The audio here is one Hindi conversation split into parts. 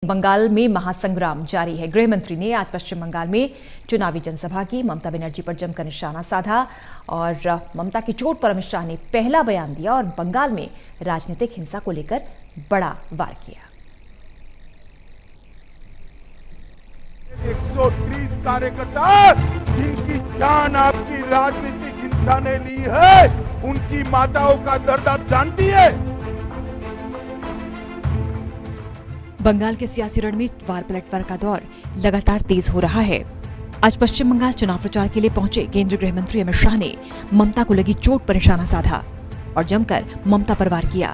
बंगाल में महासंग्राम जारी है। गृह मंत्री ने आज पश्चिम बंगाल में चुनावी जनसभा की। ममता बनर्जी पर जमकर निशाना साधा और ममता की चोट पर अमित शाह ने पहला बयान दिया और बंगाल में राजनीतिक हिंसा को लेकर बड़ा वार किया। 130 कार्यकर्ता जिनकी जान आपकी राजनीतिक हिंसा ने ली है, उनकी माताओं का दर्द आप जानती है। बंगाल के सियासी रण में वार पलटवार का दौर लगातार तेज हो रहा है। आज पश्चिम बंगाल चुनाव प्रचार के लिए पहुंचे केंद्रीय गृह मंत्री अमित शाह ने ममता को लगी चोट पर निशाना साधा और जमकर ममता पर वार किया।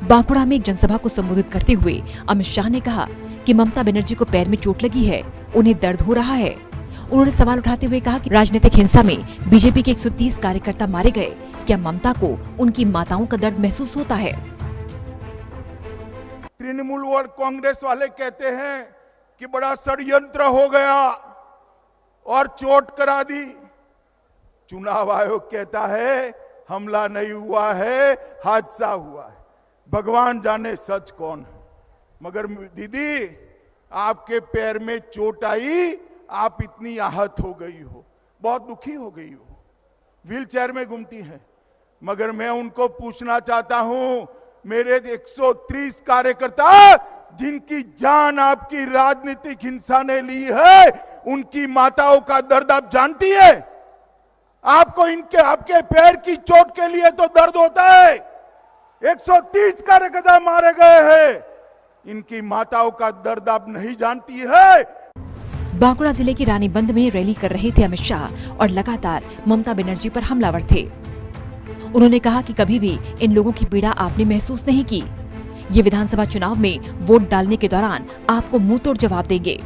बांकुड़ा में एक जनसभा को संबोधित करते हुए अमित शाह ने कहा कि ममता बनर्जी को पैर में चोट लगी है, उन्हें दर्द हो रहा है। उन्होंने सवाल उठाते हुए कहा कि राजनीतिक हिंसा में बीजेपी के 130 कार्यकर्ता मारे गए, क्या ममता को उनकी माताओं का दर्द महसूस होता है? तृणमूल और कांग्रेस वाले कहते हैं कि बड़ा षड्यंत्र हो गया और चोट करा दी। चुनाव आयोग कहता है हमला नहीं हुआ है, हादसा हुआ है। भगवान जाने सच कौन है। मगर दीदी, आपके पैर में चोट आई, आप इतनी आहत हो गई हो, बहुत दुखी हो गई हो, व्हीलचेयर में घूमती हैं। मगर मैं उनको पूछना चाहता हूं, मेरे 130 कार्यकर्ता जिनकी जान आपकी राजनीतिक हिंसा ने ली है, उनकी माताओं का दर्द आप जानती है? आपको आपके पैर की चोट के लिए तो दर्द होता है। 130 कार्यकर्ता मारे गए हैं, इनकी माताओं का दर्द आप नहीं जानती है। बांकुड़ा जिले की रानीबंद में रैली कर रहे थे अमित शाह और लगातार ममता बनर्जी पर हमलावर थे। उन्होंने कहा कि कभी भी इन लोगों की पीड़ा आपने महसूस नहीं की। ये विधानसभा चुनाव में वोट डालने के दौरान आपको मुंह तोड़ जवाब देंगे।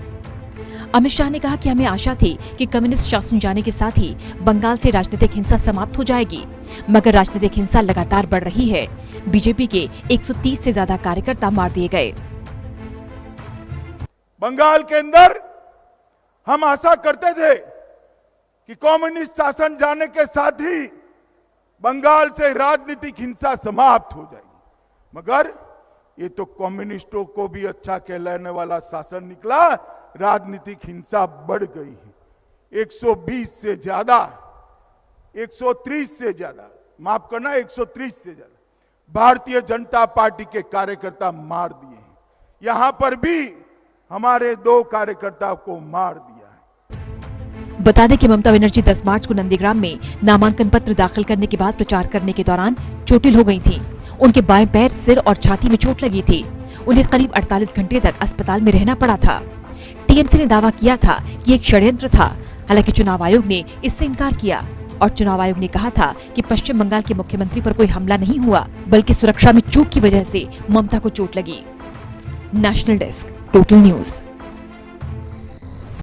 अमित शाह ने कहा कि हमें आशा थी कि कम्युनिस्ट शासन जाने के साथ ही बंगाल से राजनीतिक हिंसा समाप्त हो जाएगी, मगर राजनीतिक हिंसा लगातार बढ़ रही है। बीजेपी के 130 से ज्यादा कार्यकर्ता मार दिए गए। बंगाल के अंदर हम आशा करते थे कि कम्युनिस्ट शासन जाने के साथ ही बंगाल से राजनीतिक हिंसा समाप्त हो जाएगी, मगर ये तो कम्युनिस्टों को भी अच्छा कहलाने वाला शासन निकला। राजनीतिक हिंसा बढ़ गई है। 120 से ज्यादा, 130 से ज्यादा, माफ करना, 130 से ज्यादा भारतीय जनता पार्टी के कार्यकर्ता मार दिए हैं। यहां पर भी हमारे 2 कार्यकर्ताओं को मार दिया है। बता दें कि ममता बनर्जी 10 मार्च को नंदीग्राम में नामांकन पत्र दाखिल करने के बाद प्रचार करने के दौरान चोटिल हो गई थीं। उनके बाएं पैर, सिर और छाती में चोट लगी थी। उन्हें करीब 48 घंटे तक अस्पताल में रहना पड़ा था। टीएमसी ने दावा किया था कि एक षड्यंत्र था, हालांकि चुनाव आयोग ने इससे इनकार किया और चुनाव आयोग ने कहा था कि पश्चिम बंगाल के मुख्यमंत्री पर कोई हमला नहीं हुआ, बल्कि सुरक्षा में चूक की वजह से ममता को चोट लगी। National desk, total news.